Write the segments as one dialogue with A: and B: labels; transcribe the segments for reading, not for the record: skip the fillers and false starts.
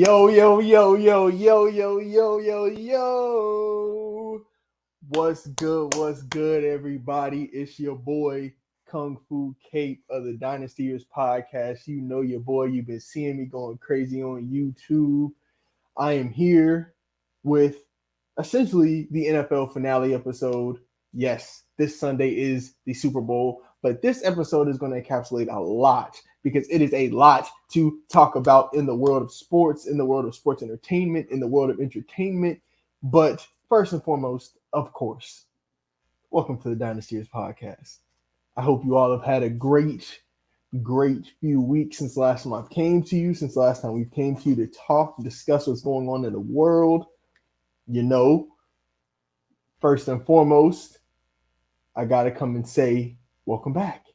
A: Yo, yo, yo, yo, yo, yo, yo, yo, yo. What's good? What's good, everybody? It's your boy, Kung Fu Cape of the Dynastyers podcast. You know your boy. You've been seeing me going crazy on YouTube. I am here with essentially the NFL finale episode. Yes, this Sunday is the Super Bowl, but this episode is going to encapsulate a lot because it is a lot to talk about in the world of sports, in the world of sports entertainment, in the world of entertainment. But first and foremost, of course, welcome to the Dynastyers podcast. I hope you all have had a great few weeks since the last time I've came to you, since the last time we came to you to talk and discuss what's going on in the world. You know, first and foremost, I got to come and say, welcome back.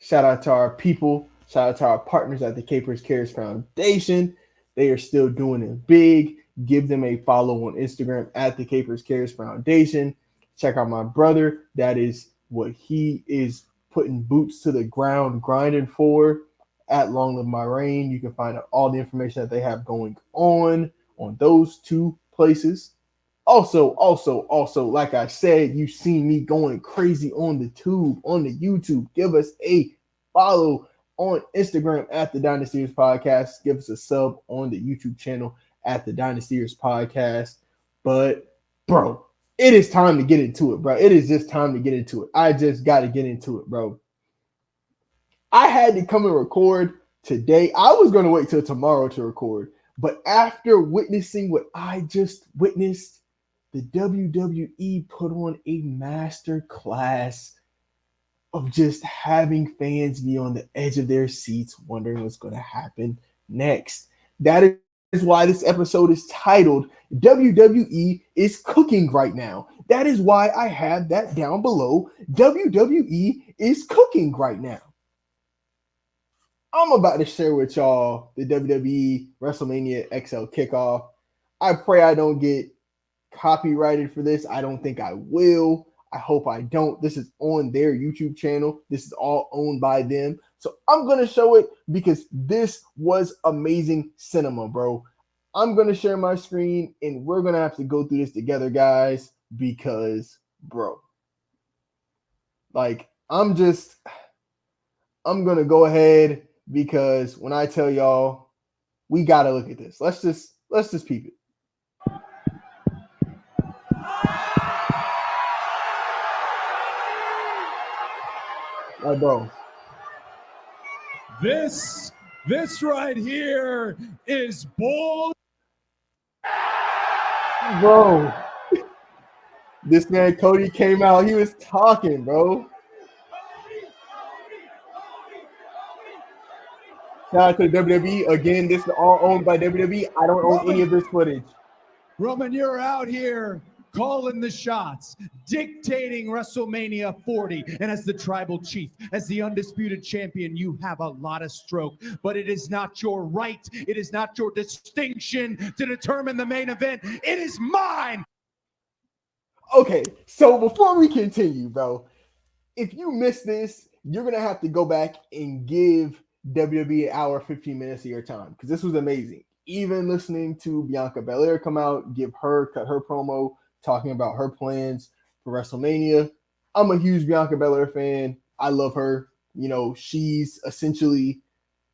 A: Shout out to our people. Shout out to our partners at the Capers Cares Foundation. They are still doing it big. Give them a follow on Instagram at the Capers Cares Foundation. Check out my brother. That is what he is putting boots to the ground, grinding for at Long Live My Reign. You can find out all the information that they have going on those two places. Also, like I said, you've seen me going crazy on the YouTube. Give us a follow on Instagram at the Dynastyers Podcast. Give us a sub on the YouTube channel at the Dynastyers Podcast. But, bro, it is time to get into it, bro. It is just time to get into it. I just got to get into it, bro. I had to come and record today. I was going to wait till tomorrow to record. But after witnessing what I just witnessed, the WWE put on a master class of just having fans be on the edge of their seats wondering what's going to happen next. That is why this episode is titled WWE is Cooking Right Now. That is why I have that down below. WWE is cooking right now. I'm about to share with y'all the WWE WrestleMania XL kickoff. I pray I don't get copyrighted for this. I don't think I will. I hope I don't. This is on their YouTube channel. This is all owned by them. So I'm going to show it because this was amazing cinema, bro. I'm going to share my screen and we're going to have to go through this together, guys, because, bro, like, I'm going to go ahead because when I tell y'all, we got to look at this. Let's just peep it. Oh, bro.
B: This right here is bull.
A: Bro. This man Cody came out. He was talking, bro. Shout out to WWE. Again, this is all owned by WWE. I don't own any of this footage.
B: Roman, you're out here calling the shots, dictating WrestleMania 40. And as the tribal chief, as the undisputed champion, you have a lot of stroke. But it is not your right. It is not your distinction to determine the main event. It is mine.
A: Okay, so before we continue, bro, if you missed this, you're going to have to go back and give WWE an hour, 15 minutes of your time because this was amazing. Even listening to Bianca Belair come out, cut her promo, talking about her plans for WrestleMania. I'm a huge Bianca Belair fan. I love her. You know, she's essentially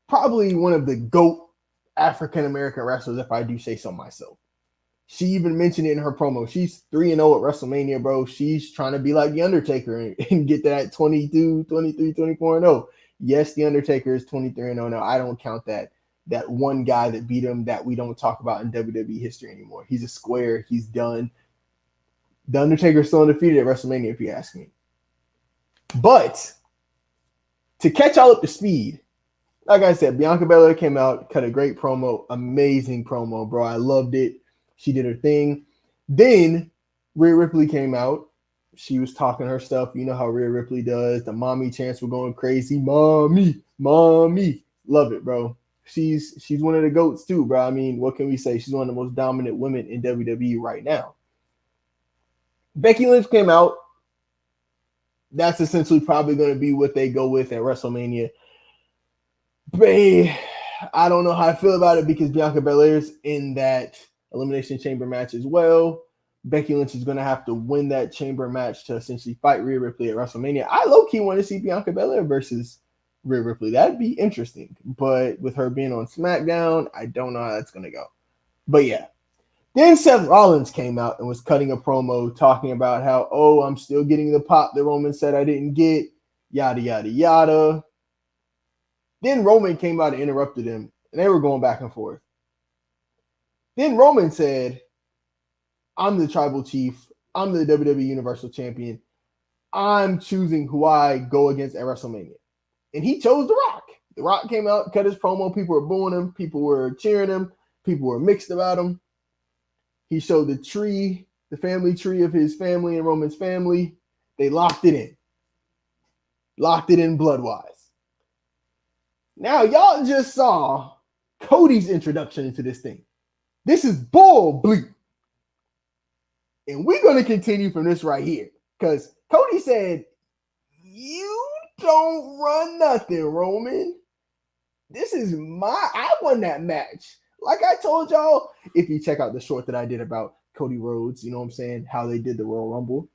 A: probably one of the GOAT African-American wrestlers, if I do say so myself. She even mentioned it in her promo. She's 3-0 at WrestleMania, bro. She's trying to be like The Undertaker and get that 22, 23, 24-0. Yes, The Undertaker is 23-0 now. I don't count that one guy that beat him that we don't talk about in WWE history anymore. He's a square. He's done. The Undertaker is still undefeated at WrestleMania, if you ask me. But to catch all up to speed, like I said, Bianca Belair came out, cut a great promo, amazing promo, bro. I loved it. She did her thing. Then Rhea Ripley came out. She was talking her stuff. You know how Rhea Ripley does. The mommy chants were going crazy. Mommy. Love it, bro. She's one of the GOATs too, bro. I mean, what can we say? She's one of the most dominant women in WWE right now. Becky Lynch came out. That's essentially probably going to be what they go with at WrestleMania. I don't know how I feel about it because Bianca Belair's in that Elimination Chamber match as well. Becky Lynch is going to have to win that chamber match to essentially fight Rhea Ripley at WrestleMania. I low-key want to see Bianca Belair versus Rhea Ripley. That'd be interesting. But with her being on SmackDown, I don't know how that's going to go. But yeah. Then Seth Rollins came out and was cutting a promo talking about how, oh, I'm still getting the pop that Roman said I didn't get, yada, yada, yada. Then Roman came out and interrupted him, and they were going back and forth. Then Roman said, I'm the tribal chief. I'm the WWE Universal Champion. I'm choosing who I go against at WrestleMania. And he chose The Rock. The Rock came out, cut his promo. People were booing him. People were cheering him. People were mixed about him. He showed the tree, the family tree of his family and Roman's family. They locked it in. Locked it in blood-wise. Now, y'all just saw Cody's introduction into this thing. This is bull bleep. And we're going to continue from this right here. Because Cody said, you don't run nothing, Roman. This is I won that match. Like I told y'all, if you check out the short that I did about Cody Rhodes, you know what I'm saying, how they did the Royal Rumble.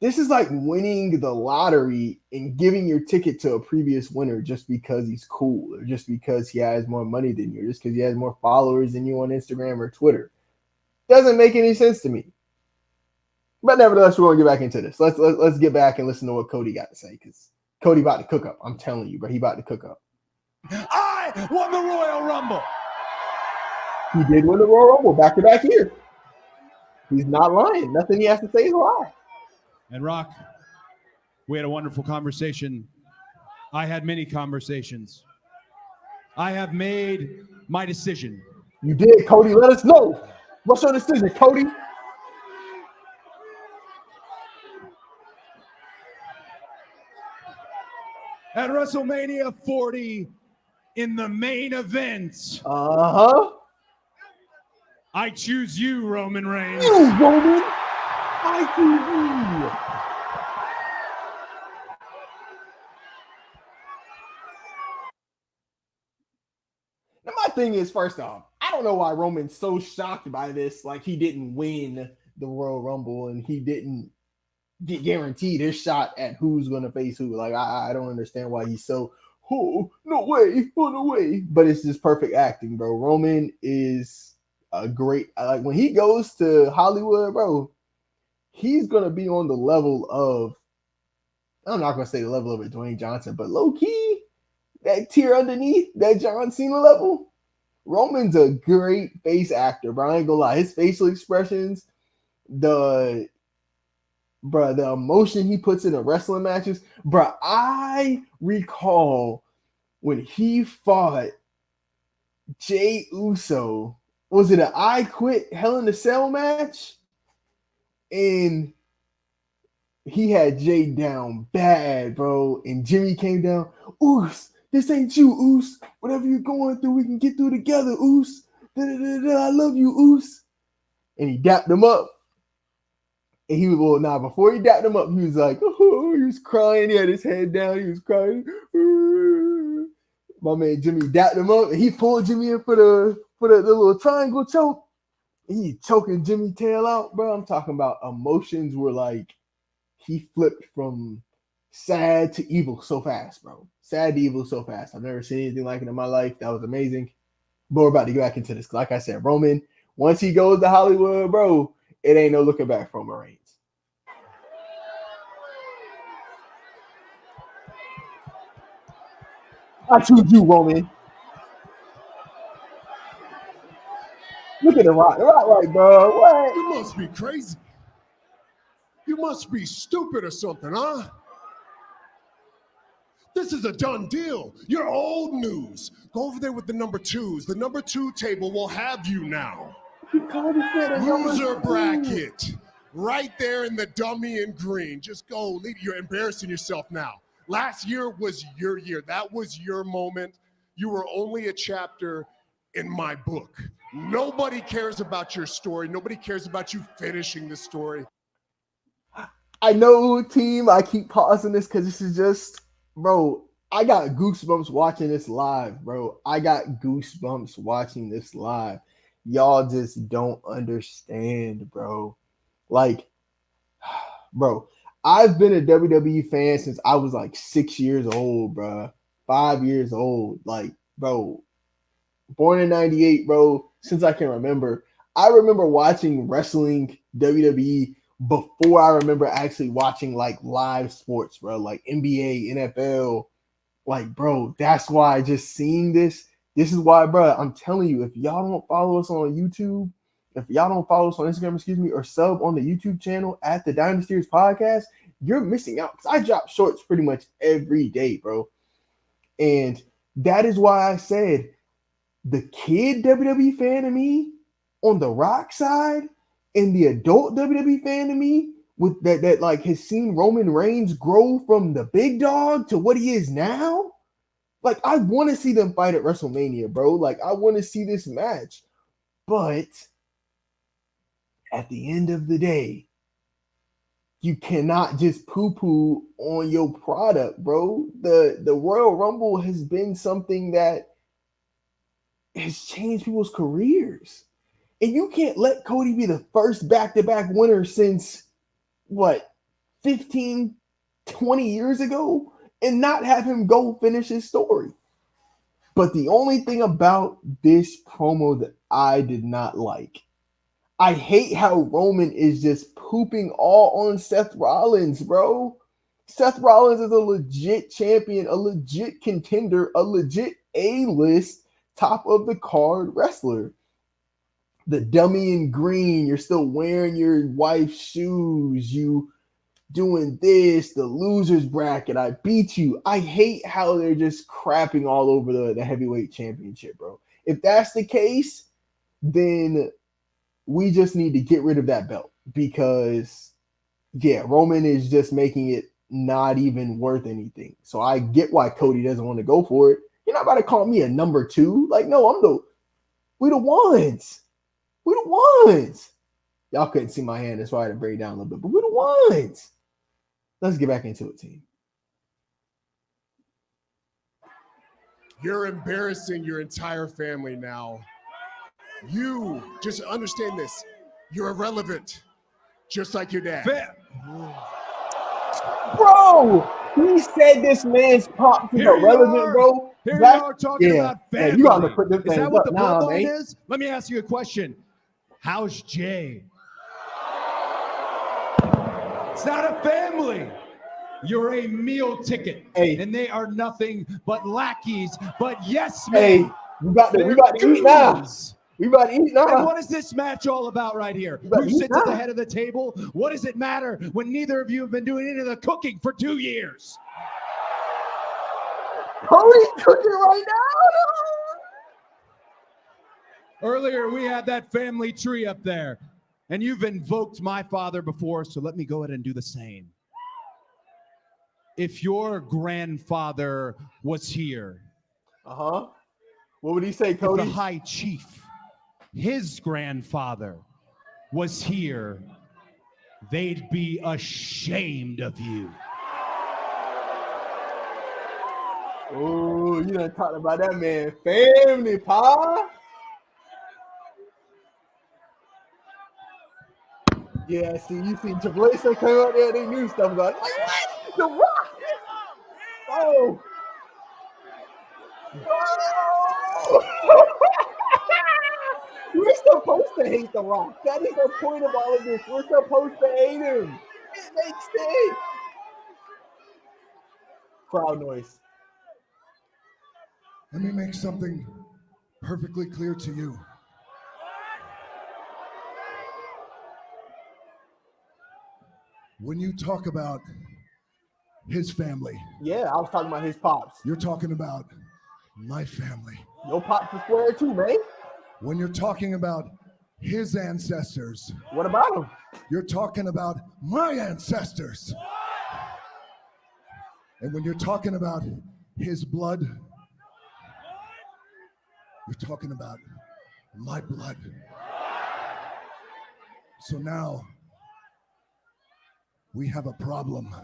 A: This is like winning the lottery and giving your ticket to a previous winner just because he's cool or just because he has more money than you, or just because he has more followers than you on Instagram or Twitter. Doesn't make any sense to me. But nevertheless, we're going to get back into this. Let's get back and listen to what Cody got to say, because Cody about to cook up. I'm telling you, bro. He about to cook up.
B: I won the Royal Rumble.
A: He did win the Royal Rumble back-to-back years. He's not lying. Nothing he has to say is a lie.
B: And Rock, we had a wonderful conversation. I had many conversations. I have made my decision.
A: You did, Cody. Let us know. What's your decision, Cody?
B: At WrestleMania 40, in the main event, I choose you, Roman Reigns.
A: You, Roman. I choose you. Now, my thing is, first off, I don't know why Roman's so shocked by this. Like, he didn't win the Royal Rumble and he didn't get guaranteed his shot at who's going to face who. Like, I don't understand why he's so, oh, no way, oh, no way. But it's just perfect acting, bro. Roman is a great, like, when he goes to Hollywood, bro, he's going to be on the level of, I'm not going to say the level of a Dwayne Johnson, but low-key, that tier underneath, that John Cena level. Roman's a great face actor, bro. I ain't gonna lie. His facial expressions, the emotion he puts in the wrestling matches. Bro, I recall when he fought Jey Uso. Was it an I Quit Hell in a Cell match? And he had Jey down bad, bro. And Jimmy came down. Oos, this ain't you, Oos. Whatever you're going through, we can get through together, Oos. I love you, Oos. And he dapped him up. And he was, well, nah, before he dapped him up, he was like, oh, he was crying. He had his head down. He was crying. My man Jimmy dapped him up. And he pulled Jimmy in for the little triangle choke. He choking Jimmy's tail out, bro. I'm talking about emotions were like, he flipped from sad to evil so fast, bro. Sad to evil so fast. I've never seen anything like it in my life. That was amazing. But we're about to get back into this. Like I said, Roman, once he goes to Hollywood, bro, it ain't no looking back from Reigns. I choose you, Roman. Look at the Rock. The Rock, like, bro, what?
C: You must be crazy. You must be stupid or something, huh? This is a done deal. You're old news. Go over there with the number twos. The number two table will have you now. Loser bracket. Right there in the dummy in green. Just go. You're embarrassing yourself now. Last year was your year. That was your moment. You were only a chapter in my book. Nobody cares about your story. Nobody cares about you finishing the story.
A: I know, team, I keep pausing this because this is just, bro, I got goosebumps watching this live, bro. I got goosebumps watching this live. Y'all just don't understand, bro. Like, bro, I've been a WWE fan since I was like 6 years old, bro. 5 years old. Like, bro, born in 98, bro, since I can remember. I remember watching wrestling WWE before I remember actually watching like live sports, bro, like NBA, NFL. Like, bro, that's why just seeing this is why, bro, I'm telling you, if y'all don't follow us on YouTube, if y'all don't follow us on Instagram, excuse me, or sub on the YouTube channel at the Dynastyers Podcast, you're missing out. Because I drop shorts pretty much every day, bro. And that is why I said the kid WWE fan of me on the Rock side and the adult WWE fan of me with that like has seen Roman Reigns grow from the big dog to what he is now. Like, I want to see them fight at WrestleMania, bro. Like, I want to see this match. But at the end of the day, you cannot just poo-poo on your product, bro. The Royal Rumble has been something that has changed people's careers. And you can't let Cody be the first back-to-back winner since, what, 15, 20 years ago? And not have him go finish his story. But the only thing about this promo that I did not like, I hate how Roman is just pooping all on Seth Rollins, bro. Seth Rollins is a legit champion, a legit contender, a legit A-list top of the card wrestler. The dummy in green, you're still wearing your wife's shoes, you doing this, the losers bracket, I beat you. I hate how they're just crapping all over the heavyweight championship, bro. If that's the case, then we just need to get rid of that belt because, yeah, Roman is just making it not even worth anything. So I get why Cody doesn't want to go for it. You're not about to call me a number two. Like, no, we the ones. We the ones. Y'all couldn't see my hand. That's why I had to break it down a little bit. But we the ones. Let's get back into it, team.
C: You're embarrassing your entire family now. You just understand this. You're irrelevant, just like your dad.
A: Bro, he said this man's pops is irrelevant, bro.
B: Here you are talking about family.
A: Yeah, you got to put them
B: is
A: things
B: that what
A: up
B: the
A: now,
B: bloodline
A: man.
B: is? Let me ask you a question. How's Jay? It's not a family. You're a meal ticket, and they are nothing but lackeys. But yes, man.
A: Hey, we got to eat now. We about to eat now.
B: And what is this match all about right here? Who sits at the head of the table? What does it matter when neither of you have been doing any of the cooking for 2 years?
A: Cody's cooking right now.
B: Earlier, we had that family tree up there, and you've invoked my father before, so let me go ahead and do the same. If your grandfather was here,
A: what would he say, Cody?
B: If the High Chief, his grandfather, was here, they'd be ashamed of you.
A: Oh, you done talked about that man family, pa. Yeah, see, you seen Triple H come out there, they knew stuff about it. Like, what? The Rock? Oh. We're supposed to hate The Rock. That is the point of all of this. We're supposed to hate him. It makes sense. Crowd noise.
C: Let me make something perfectly clear to you. When you talk about his family.
A: Yeah, I was talking about his pops.
C: You're talking about my family.
A: Your pops is square too, man.
C: When you're talking about his ancestors.
A: What about him?
C: You're talking about my ancestors. And when you're talking about his blood, you're talking about my blood. So now we have a problem.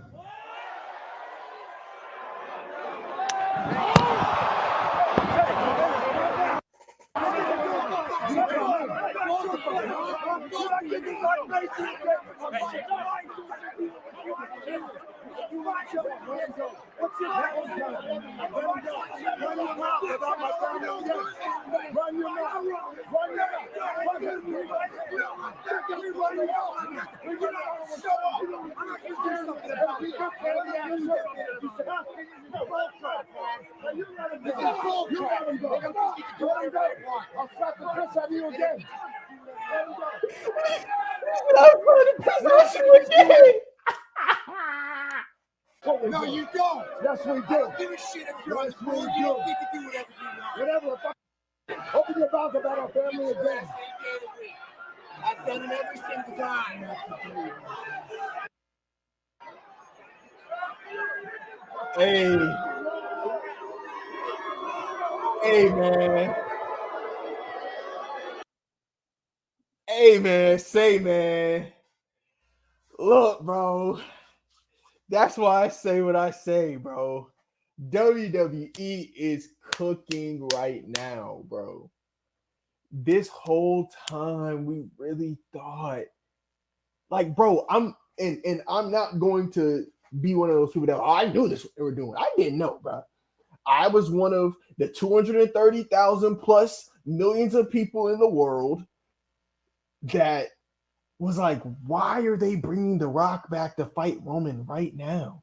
C: No, you don't. Yes, we do. I don't give a shit if you're on the board. You don't get to do whatever you want. Whatever. Open your mouth about our family again. I've done it every single time.
A: Hey. Hey, man. Hey, man. Say, man. Look, bro. That's why I say what I say, bro. WWE is cooking right now, bro. This whole time we really thought, like, bro, I'm not going to be one of those people that, oh, I knew this what they were doing. I didn't know, bro. I was one of the 230,000 plus millions of people in the world that was like, why are they bringing The Rock back to fight Roman right now?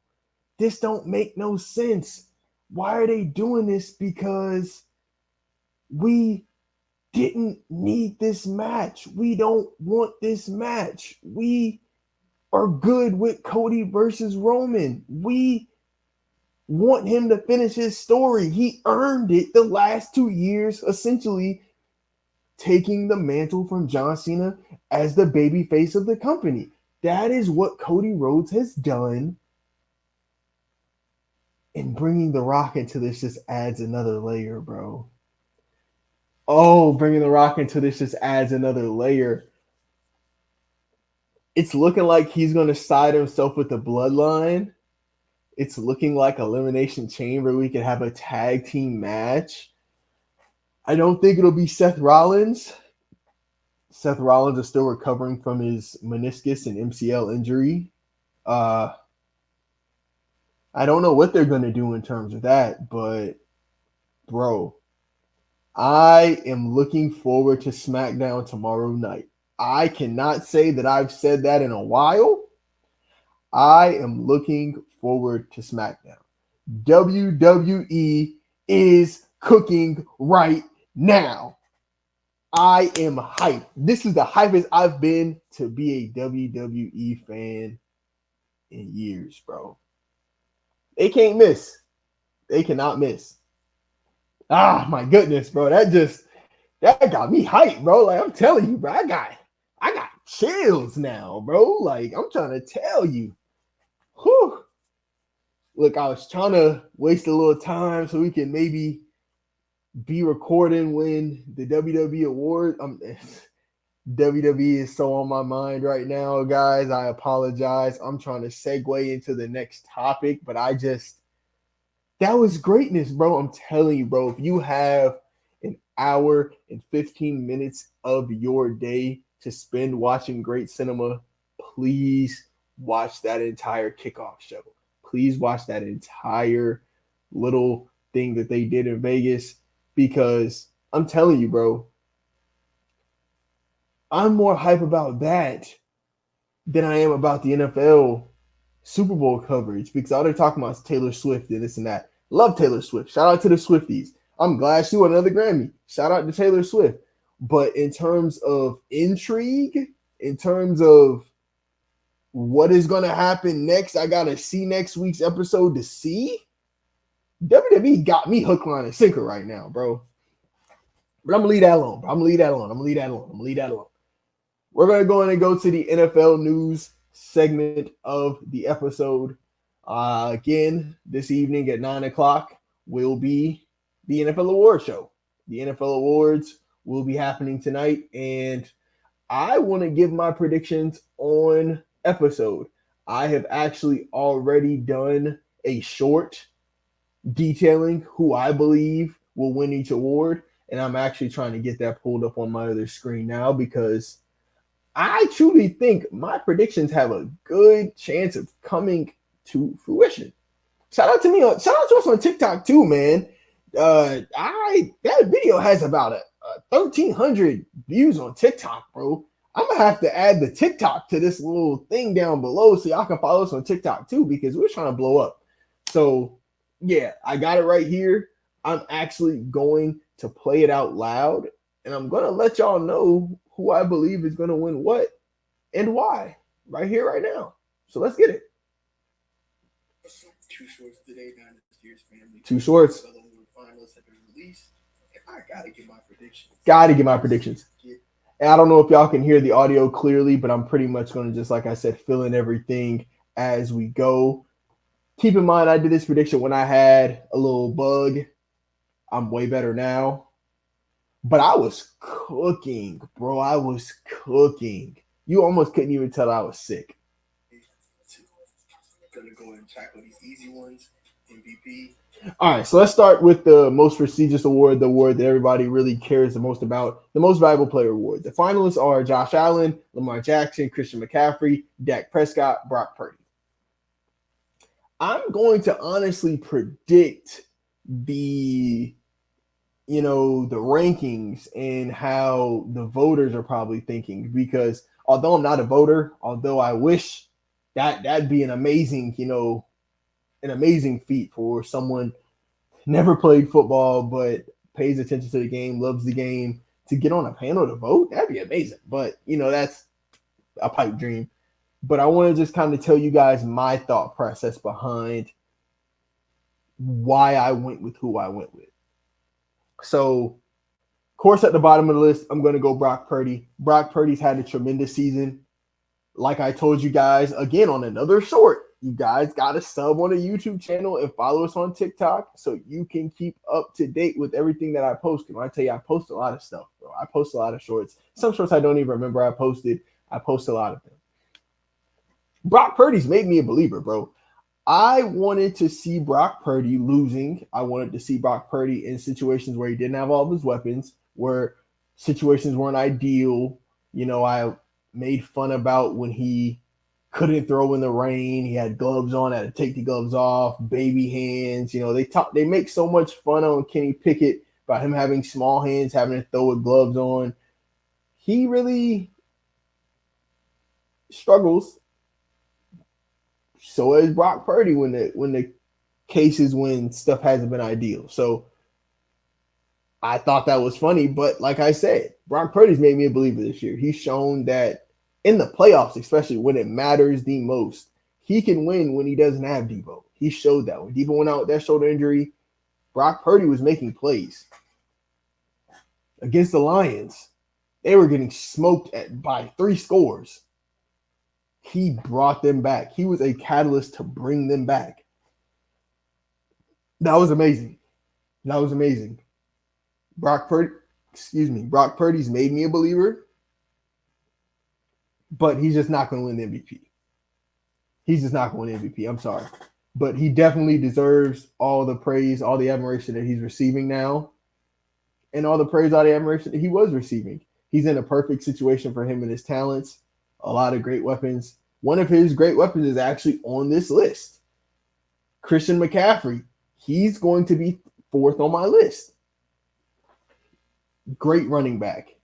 A: This don't make no sense. Why are they doing this? Because we didn't need this match. We don't want this match. We are good with Cody versus Roman. We want him to finish his story. He earned it the last 2 years, essentially taking the mantle from John Cena as the baby face of the company. That is what Cody Rhodes has done. And bringing The Rock into this just adds another layer, bro. Oh, bringing The Rock into this just adds another layer. It's looking like he's going to side himself with the bloodline. It's looking like Elimination Chamber. We could have a tag team match. I don't think it'll be Seth Rollins. Seth Rollins is still recovering from his meniscus and MCL injury. I don't know what they're going to do in terms of that, but bro, I am looking forward to SmackDown tomorrow night. I cannot say that I've said that in a while. I am looking forward to SmackDown. WWE is cooking right now. I am hyped. This is the hypest I've been to be a WWE fan in years, bro. They can't miss. They cannot miss. Ah, my goodness, bro. That got me hyped, bro. Like I'm telling you, bro. I got chills now, bro. Like I'm trying to tell you. Whew. Look, I was trying to waste a little time so we can maybe be recording when the WWE award. WWE is so on my mind right now, guys. I apologize. I'm trying to segue into the next topic, but that was greatness, bro. I'm telling you, bro. If you have an hour and 15 minutes of your day to spend watching great cinema, please watch that entire kickoff show. Please watch that entire little thing that they did in Vegas because I'm telling you, bro, I'm more hype about that than I am about the NFL Super Bowl coverage because all they're talking about is Taylor Swift and this and that. Love Taylor Swift. Shout out to the Swifties. I'm glad she won another Grammy. Shout out to Taylor Swift. But in terms of intrigue, in terms of what is going to happen next, I got to see next week's episode to see. WWE got me hook, line, and sinker right now, bro. But I'm going to leave that alone. I'm going to leave that alone. We're going to go in and go to the NFL news segment of the episode. Again, this evening at 9 o'clock will be the NFL Awards show. The NFL Awards will be happening tonight, and I want to give my predictions on episode. I have actually already done a short detailing who I believe will win each award. And I'm actually trying to get that pulled up on my other screen now because I truly think my predictions have a good chance of coming to fruition. Shout out to me on shout out to us on TikTok too, man. That video has about a 1,300 views on TikTok, bro. I'm gonna have to add the TikTok to this little thing down below so y'all can follow us on TikTok too because we're trying to blow up. So yeah, I got it right here. I'm actually going to play it out loud, and I'm gonna let y'all know who I believe is gonna win what and why right here, right now. So let's get it.
D: Two shorts today, Dynasty's family.
A: Two shorts.
D: Finals have been released. I gotta get my predictions.
A: Gotta get my predictions. And I don't know if y'all can hear the audio clearly, but I'm pretty much going to just, like I said, fill in everything as we go. Keep in mind, I did this prediction when I had a little bug. I'm way better now. But I was cooking, bro. I was cooking. You almost couldn't even tell I was sick.
D: Gonna go and tackle these easy ones. MVP.
A: All right, so let's start with the most prestigious award, the award that everybody really cares the most about, the Most Valuable Player Award. The finalists are Josh Allen, Lamar Jackson, Christian McCaffrey, Dak Prescott, Brock Purdy. I'm going to honestly predict the rankings and how the voters are probably thinking because although I'm not a voter, although I wish that'd be an amazing feat for someone never played football but pays attention to the game, loves the game, to get on a panel to vote. That'd be amazing. But, that's a pipe dream. But I want to just kind of tell you guys my thought process behind why I went with who I went with. So, of course, at the bottom of the list, I'm going to go Brock Purdy. Brock Purdy's had a tremendous season. Like I told you guys, again, on another short, you guys got to sub on a YouTube channel and follow us on TikTok so you can keep up to date with everything that I post. When I tell you, I post a lot of stuff, bro. I post a lot of shorts. Some shorts I don't even remember I posted. I post a lot of them. Brock Purdy's made me a believer, bro. I wanted to see Brock Purdy losing. I wanted to see Brock Purdy in situations where he didn't have all of his weapons, where situations weren't ideal. I made fun about when he couldn't throw in the rain. He had gloves on, had to take the gloves off, baby hands. They make so much fun on Kenny Pickett about him having small hands, having to throw with gloves on. He really struggles. So is Brock Purdy when the cases when stuff hasn't been ideal. So I thought that was funny, but like I said, Brock Purdy's made me a believer this year. He's shown that in the playoffs, especially when it matters the most, he can win when he doesn't have Debo. He showed that when Debo went out with that shoulder injury, Brock Purdy was making plays. Against the Lions, they were getting smoked by 3 scores. He brought them back. He was a catalyst to bring them back. That was amazing. That was amazing. Brock Purdy's made me a believer, but he's just not going to win the MVP. He's just not going to win the MVP. I'm sorry. But he definitely deserves all the praise, all the admiration that he's receiving now, and all the praise, all the admiration that he was receiving. He's in a perfect situation for him and his talents. A lot of great weapons. One of his great weapons is actually on this list. Christian McCaffrey. He's going to be 4th on my list. Great running back.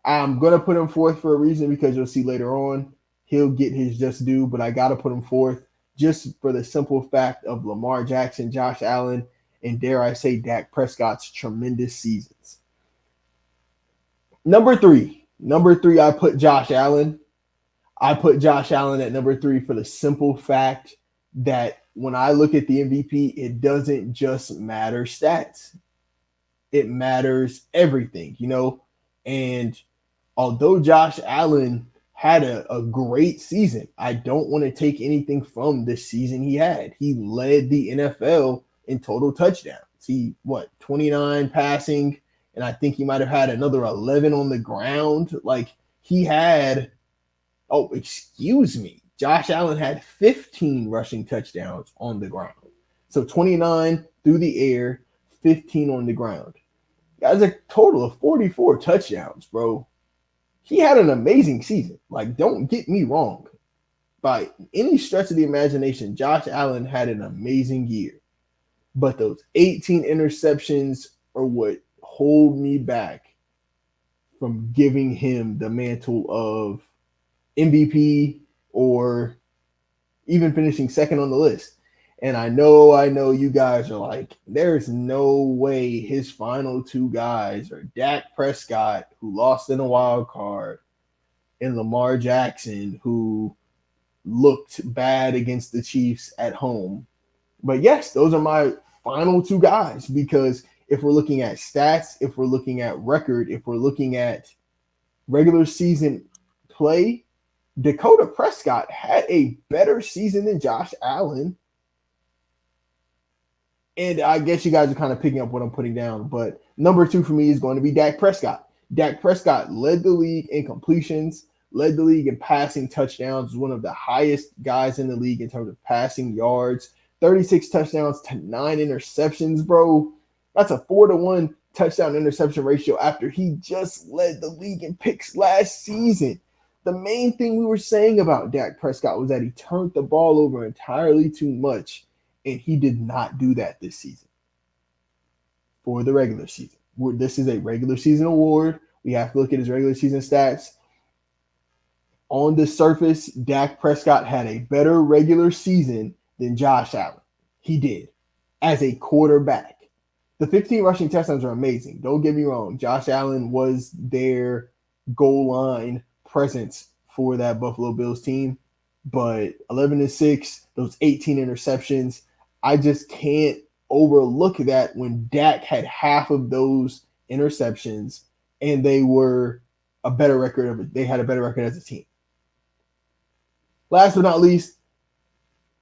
A: I'm going to put him 4th for a reason because you'll see later on he'll get his just due, but I got to put him 4th just for the simple fact of Lamar Jackson, Josh Allen, and dare I say Dak Prescott's tremendous seasons. Number 3, I put Josh Allen. I put Josh Allen at number 3 for the simple fact that when I look at the MVP, it doesn't just matter stats. It matters everything, And although Josh Allen had a great season, I don't want to take anything from the season he had. He led the NFL in total touchdowns. 29 passing, and I think he might have had another 11 on the ground. Josh Allen had 15 rushing touchdowns on the ground. So 29 through the air, 15 on the ground. That's a total of 44 touchdowns, bro. He had an amazing season. Like, don't get me wrong. By any stretch of the imagination, Josh Allen had an amazing year. But those 18 interceptions are what hold me back from giving him the mantle of MVP or even finishing second on the list. And I know you guys are like, there's no way his final two guys are Dak Prescott, who lost in a wild card, and Lamar Jackson, who looked bad against the Chiefs at home. But yes, those are my final two guys because if we're looking at stats, if we're looking at record, if we're looking at regular season play, Dakota Prescott had a better season than Josh Allen. And I guess you guys are kind of picking up what I'm putting down. But number two for me is going to be Dak Prescott. Dak Prescott led the league in completions, led the league in passing touchdowns, was one of the highest guys in the league in terms of passing yards. 36 touchdowns to 9 interceptions, bro. That's a 4-to-1 touchdown interception ratio after he just led the league in picks last season. The main thing we were saying about Dak Prescott was that he turned the ball over entirely too much, and he did not do that this season for the regular season. This is a regular season award. We have to look at his regular season stats. On the surface, Dak Prescott had a better regular season than Josh Allen. He did, as a quarterback. The 15 rushing touchdowns are amazing. Don't get me wrong. Josh Allen was their goal line presence for that Buffalo Bills team. But 11-6, those 18 interceptions, I just can't overlook that when Dak had half of those interceptions and they were a better record of it. They had a better record as a team. Last but not least,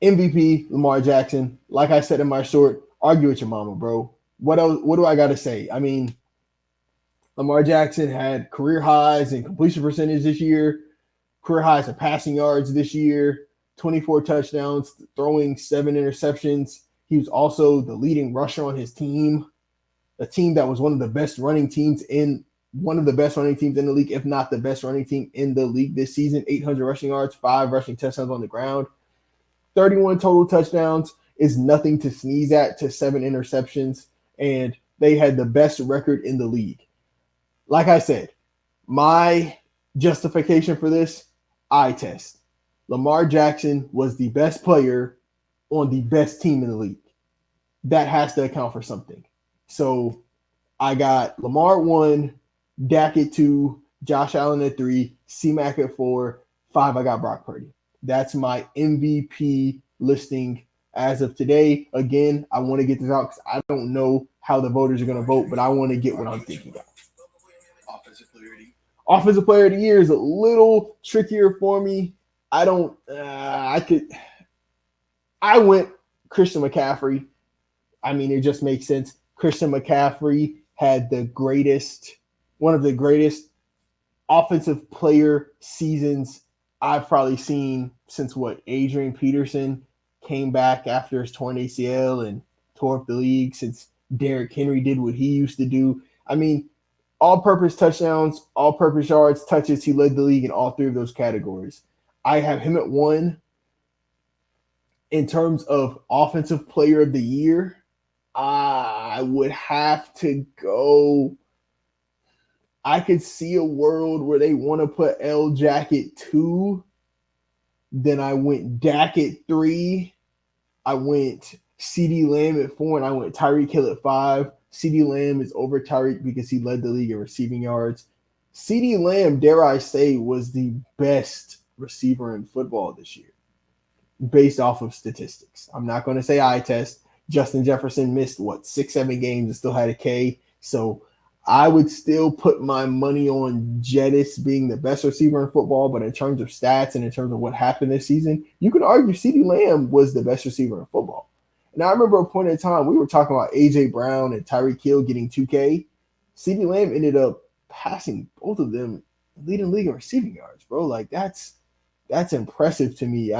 A: MVP Lamar Jackson. Like I said in my short, argue with your mama, bro. What else? What do I got to say? I mean, Lamar Jackson had career highs in completion percentage this year, career highs in passing yards this year, 24 touchdowns, throwing 7 interceptions. He was also the leading rusher on his team, a team that was one of the best running teams in the league, if not the best running team in the league this season. 800 rushing yards, 5 rushing touchdowns on the ground. 31 total touchdowns is nothing to sneeze at to 7 interceptions, and they had the best record in the league. Like I said, my justification for this, eye test. Lamar Jackson was the best player on the best team in the league. That has to account for something. So I got Lamar at 1, Dak at 2, Josh Allen at 3, C-Mac at 4, 5, I got Brock Purdy. That's my MVP listing as of today. Again, I want to get this out because I don't know how the voters are going to vote, but I want to get what I'm thinking of. Offensive player of the year is a little trickier for me. I went Christian McCaffrey. I mean, it just makes sense. Christian McCaffrey had one of the greatest offensive player seasons I've probably seen since Adrian Peterson came back after his torn ACL and tore up the league, since Derrick Henry did what he used to do. I mean, all-purpose touchdowns, all-purpose yards, touches, he led the league in all 3 of those categories. I have him at 1. In terms of offensive player of the year, I would have to go. I could see a world where they want to put L. Jack at 2. Then I went Dak at 3. I went CeeDee Lamb at 4, and I went Tyreek Hill at 5. CeeDee Lamb is over Tyreek because he led the league in receiving yards. CeeDee Lamb, dare I say, was the best receiver in football this year based off of statistics. I'm not going to say eye test. Justin Jefferson missed 6-7 games and still had a K. So I would still put my money on Jettis being the best receiver in football, but in terms of stats and in terms of what happened this season, you could argue CeeDee Lamb was the best receiver in football. And I remember a point in time we were talking about A.J. Brown and Tyreek Hill getting 2K. CeeDee Lamb ended up passing both of them, leading league in receiving yards, bro. Like, that's impressive to me.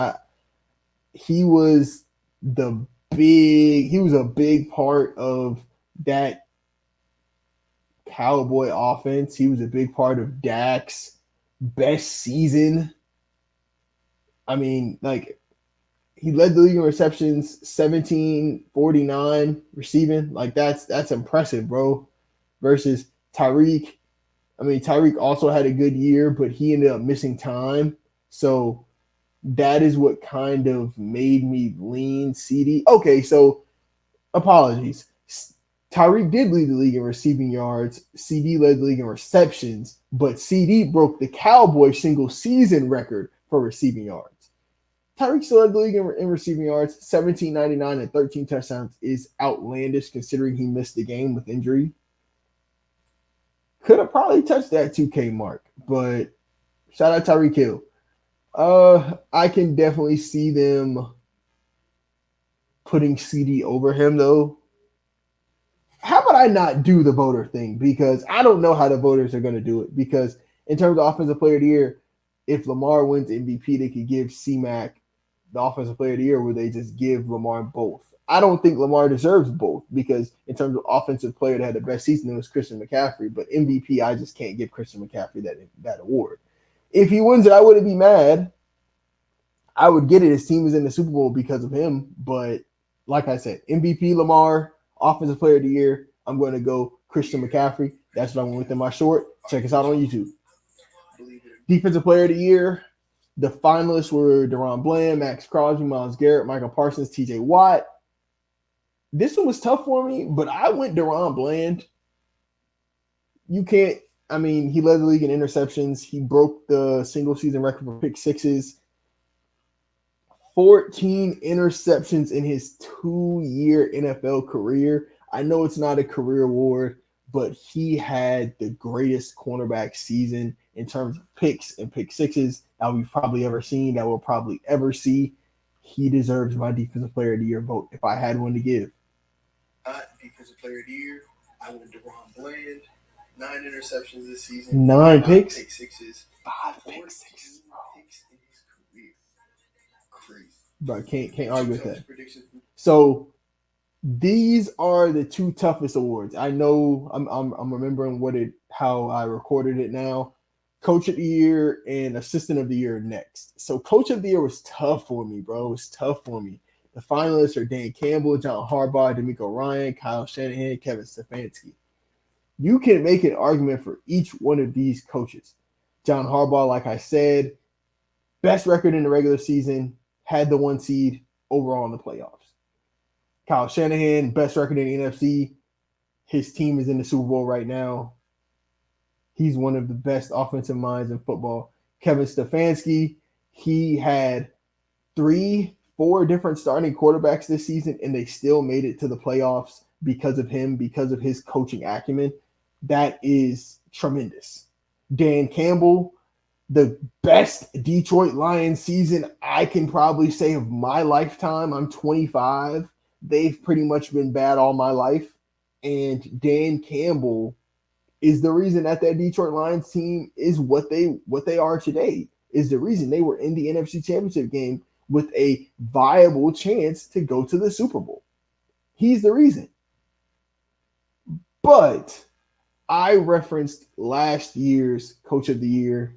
A: He was the big part of that Cowboy offense. He was a big part of Dak's best season. I mean, like, he led the league in receptions, 1749 receiving. Like, that's impressive, bro. Versus Tyreek. I mean, Tyreek also had a good year, but he ended up missing time. So that is what kind of made me lean CD. Okay, so apologies. Tyreek did lead the league in receiving yards. CD led the league in receptions, but CD broke the Cowboy single season record for receiving yards. Tyreek still led the league in receiving yards. 1799 and 13 touchdowns is outlandish considering he missed the game with injury. Could have probably touched that 2K mark, but shout out Tyreek Hill. I can definitely see them putting CD over him, though. How about I not do the voter thing? Because I don't know how the voters are going to do it. Because in terms of Offensive Player of the Year, if Lamar wins MVP, they could give C-Mac the Offensive Player of the Year, where they just give Lamar both. I don't think Lamar deserves both, because in terms of Offensive Player that had the best season, it was Christian McCaffrey. But MVP, I just can't give Christian McCaffrey that award. If he wins it, I wouldn't be mad. I would get it. His team is in the Super Bowl because of him. But like I said, MVP Lamar, Offensive Player of the Year, I'm going to go Christian McCaffrey. That's what I went with in my short. Check us out on YouTube. Defensive Player of the Year, the finalists were Deron Bland, Max Crosby, Myles Garrett, Michael Parsons, TJ Watt. This one was tough for me, but I went Deron Bland. You can't, I mean, he led the league in interceptions. He broke the single season record for pick sixes. 14 interceptions in his 2-year NFL career. I know it's not a career award, but he had the greatest cornerback season in terms of picks and pick sixes that we've probably ever seen, that we'll probably ever see. He deserves my Defensive Player of the Year vote if I had one to give.
D: Defensive Player of the Year, I went Deron Bland. 9 interceptions this season.
A: 9 picks?
D: Pick sixes.
A: 5 pick sixes, bro.
D: Picks in his career. Crazy.
A: Bro, can't argue with that. So these are the 2 toughest awards. I know I'm remembering how I recorded it now. Coach of the Year and Assistant of the Year next. So Coach of the Year was tough for me, bro. It was tough for me. The finalists are Dan Campbell, John Harbaugh, D'Amico Ryan, Kyle Shanahan, Kevin Stefanski. You can make an argument for each one of these coaches. John Harbaugh, like I said, best record in the regular season, had the 1 seed overall in the playoffs. Kyle Shanahan, best record in the NFC. His team is in the Super Bowl right now. He's one of the best offensive minds in football. Kevin Stefanski, he had 3-4 different starting quarterbacks this season, and they still made it to the playoffs because of him, because of his coaching acumen. That is tremendous. Dan Campbell, the best Detroit Lions season I can probably say of my lifetime. I'm 25. They've pretty much been bad all my life. And Dan Campbell is the reason that Detroit Lions team is what they are today, is the reason they were in the NFC Championship game with a viable chance to go to the Super Bowl. He's the reason. But I referenced last year's Coach of the Year,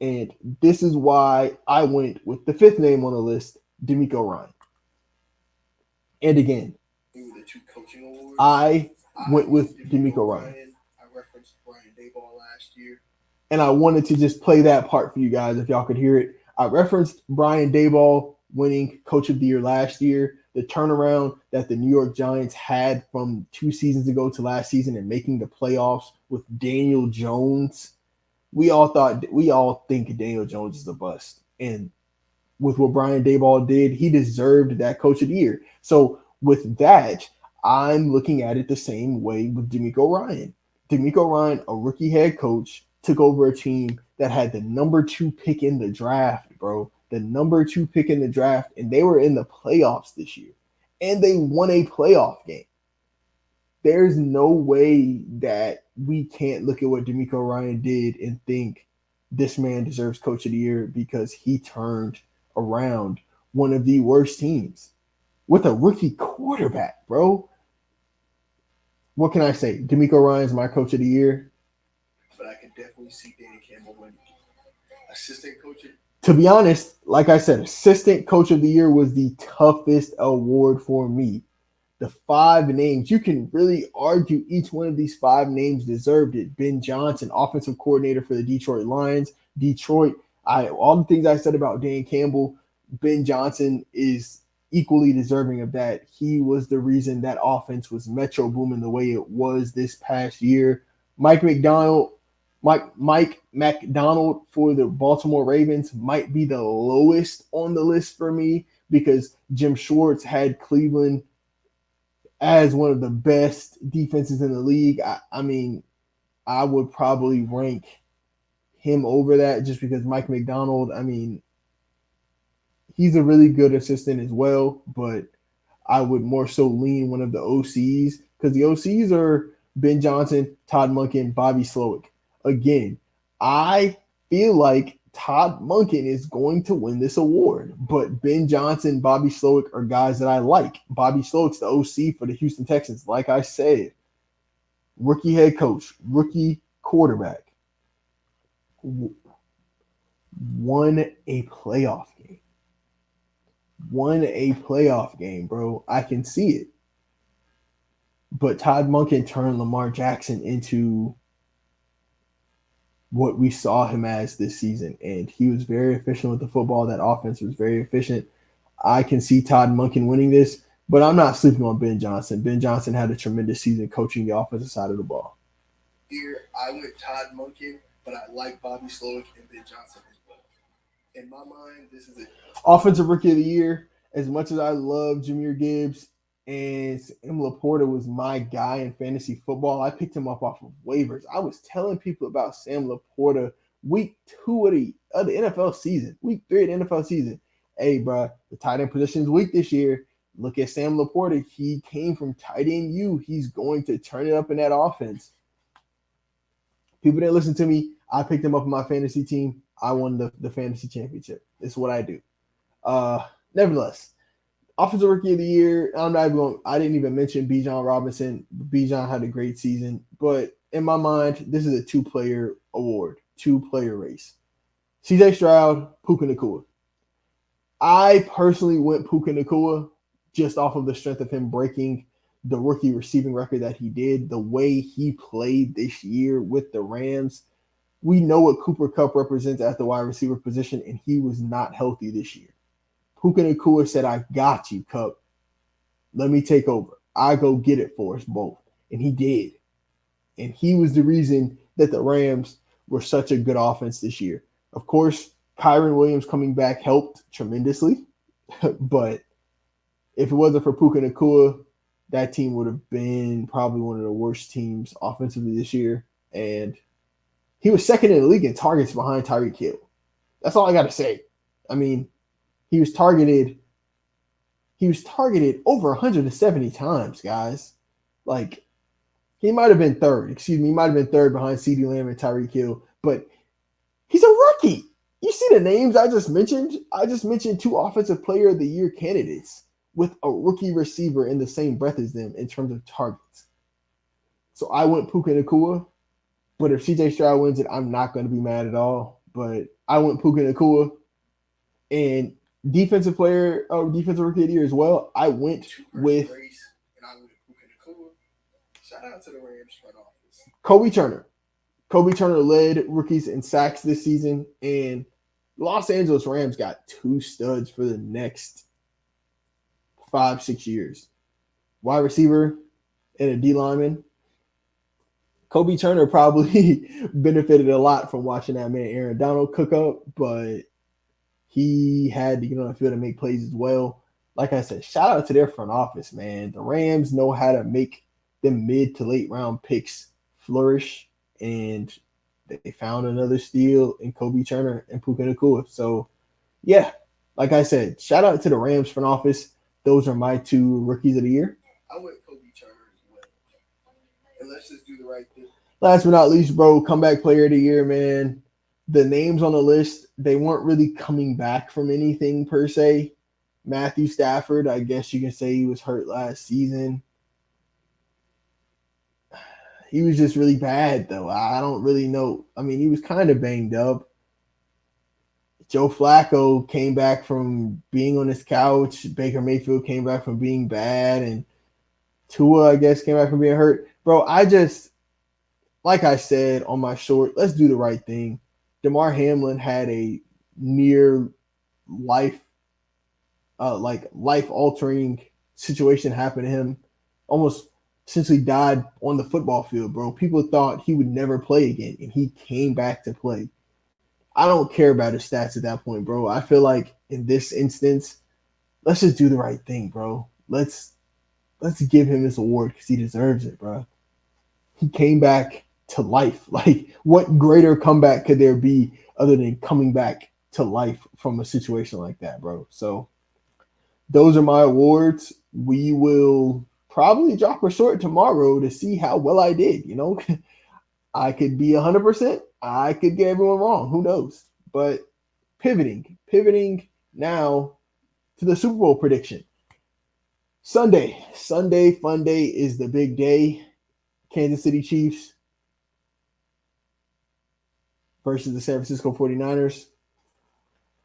A: and this is why I went with the 5th name on the list, D'Amico Ryan. And again, I went with D'Amico Ryan.
D: I referenced Brian Daboll last year.
A: And I wanted to just play that part for you guys if y'all could hear it. I referenced Brian Daboll winning Coach of the Year last year, the turnaround that the New York Giants had from 2 seasons ago to last season and making the playoffs with Daniel Jones. We all think Daniel Jones is a bust. And with what Brian Daboll did, he deserved that Coach of the Year. So with that, I'm looking at it the same way with D'Amico Ryan. D'Amico Ryan, a rookie head coach, took over a team that had the number 2 pick in the draft, bro. The number 2 pick in the draft, and they were in the playoffs this year. And they won a playoff game. There's no way that we can't look at what D'Amico Ryan did and think this man deserves Coach of the Year, because he turned around one of the worst teams. with a rookie quarterback, bro. What can I say? D'Amico Ryan's my coach of the year.
D: But I can definitely see Danny Campbell winning. Assistant coach.
A: To be honest, like I said, assistant coach of the year was the toughest award for me. The five names, you can really argue each one of these five names deserved it. Ben Johnson, offensive coordinator for the Detroit Lions. Detroit, all the things I said about Dan Campbell, Ben Johnson is equally deserving of that. He was the reason that offense was metro booming the way it was this past year. Mike McDonald, Mike McDonald for the Baltimore Ravens might be the lowest on the list for me because Jim Schwartz had Cleveland as one of the best defenses in the league. I mean, I would probably rank him over that just because Mike McDonald, I mean, he's a really good assistant as well, but I would more so lean one of the OCs because the OCs are Ben Johnson, Todd Monken, Bobby Slowick. Again, I feel like Todd Monken is going to win this award, but Ben Johnson, Bobby Slowick are guys that I like. Bobby Slowick's the OC for the Houston Texans. Like I said, rookie head coach, rookie quarterback, won a playoff game. Won a playoff game, bro. I can see it. But Todd Monken turned Lamar Jackson into what we saw him as this season. And he was very efficient with the football. That offense was very efficient. I can see Todd Monken winning this, but I'm not sleeping on Ben Johnson. Ben Johnson had a tremendous season coaching the offensive side of the ball.
D: Here, I went Todd Monken, but I like Bobby Slowick and Ben Johnson as well. In my mind, this is it.
A: Offensive Rookie of the Year. As much as I love Jahmyr Gibbs and Sam Laporta was my guy in fantasy football, I picked him up off of waivers. I was telling people about Sam Laporta week 2 of the NFL season, week 3 of the NFL season. Hey, bro, the tight end position is weak this year. Look at Sam Laporta. He came from tight end U. He's going to turn it up in that offense. People didn't listen to me. I picked him up on my fantasy team. I won the fantasy championship. It's what I do. Nevertheless, Offensive Rookie of the Year. I didn't even mention Bijan Robinson. Bijan had a great season, but in my mind, this is a two-player award, two-player race. CJ Stroud, Puka Nacua. I personally went Puka Nacua just off of the strength of him breaking the rookie receiving record that he did, the way he played this year with the Rams. We know what Cooper Kupp represents at the wide receiver position, and he was not healthy this year. Puka Nacua said, I got you, Kupp. Let me take over. I go get it for us both. And he did. And he was the reason that the Rams were such a good offense this year. Of course, Kyron Williams coming back helped tremendously. But if it wasn't for Puka Nacua, that team would have been probably one of the worst teams offensively this year. And he was second in the league in targets behind Tyreek Hill. That's all I got to say. I mean, he was targeted over 170 times, guys. Like, he might have been third. He might have been third behind CeeDee Lamb and Tyreek Hill. But he's a rookie. You see the names I just mentioned? I just mentioned two Offensive Player of the Year candidates with a rookie receiver in the same breath as them in terms of targets. So I went Puka Nacua. But if CJ Stroud wins it, I'm not going to be mad at all. But I went Puka Nacua. And defensive Rookie of the Year as well, I went with
D: race, and I went Puka Nacua. Shout out to the Rams front office.
A: Kobe Turner. Kobe Turner led rookies in sacks this season, and Los Angeles Rams got two studs for the next 5-6 years. Wide receiver and a D lineman. Kobe Turner probably benefited a lot from watching that man Aaron Donald cook up, but he had to get on the field and make plays as well. Like I said, shout out to their front office, man. The Rams know how to make them mid to late round picks flourish, and they found another steal in Kobe Turner and Puka Nacua. So, yeah, like I said, shout out to the Rams front office. Those are my two rookies of the year.
D: I went Kobe Turner as well. And let's just do the right thing.
A: Last but not least, bro, comeback player of the year, man. The names on the list, they weren't really coming back from anything per se. Matthew Stafford, I guess you can say he was hurt last season. He was just really bad, though. I don't really know. I mean, he was kind of banged up. Joe Flacco came back from being on his couch. Baker Mayfield came back from being bad. And Tua, I guess, came back from being hurt. Bro, like I said on my short, let's do the right thing. Damar Hamlin had a near life, life altering situation happen to him. Almost essentially died on the football field, bro. People thought he would never play again, and he came back to play. I don't care about his stats at that point, bro. I feel like in this instance, let's just do the right thing, bro. Let's give him this award because he deserves it, bro. He came back to life. Like, what greater comeback could there be other than coming back to life from a situation like that, bro? So those are my awards. We will probably drop a short tomorrow to see how well I did. You know, I could be 100%. I could get everyone wrong. Who knows? But pivoting now to the Super Bowl prediction. Sunday, fun day is the big day. Kansas City Chiefs versus the San Francisco 49ers.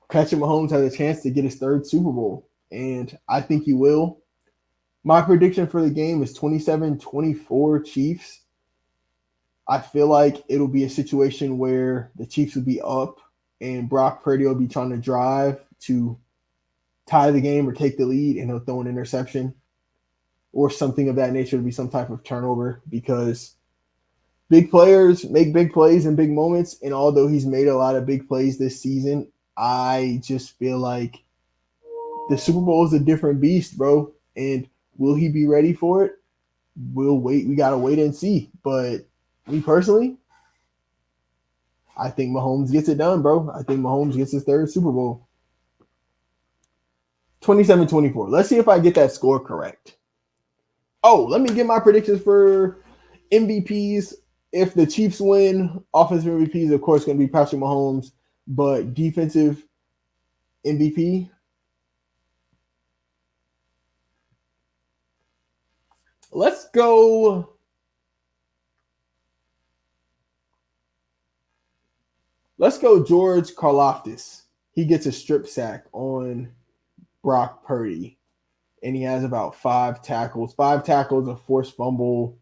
A: Patrick Mahomes has a chance to get his third Super Bowl, and I think he will. My prediction for the game is 27-24 Chiefs. I feel like it'll be a situation where the Chiefs will be up and Brock Purdy will be trying to drive to tie the game or take the lead, and he'll throw an interception or something of that nature to be some type of turnover, because big players make big plays in big moments. And although he's made a lot of big plays this season, I just feel like the Super Bowl is a different beast, bro. And will he be ready for it? We'll wait. We got to wait and see. But me personally, I think Mahomes gets it done, bro. I think Mahomes gets his third Super Bowl. 27-24. Let's see if I get that score correct. Oh, let me get my predictions for MVPs. If the Chiefs win, offensive MVPs, of course, going to be Patrick Mahomes. But defensive MVP, let's go. George Karlaftis. He gets a strip sack on Brock Purdy, and he has about 5 tackles. 5 tackles, a forced fumble.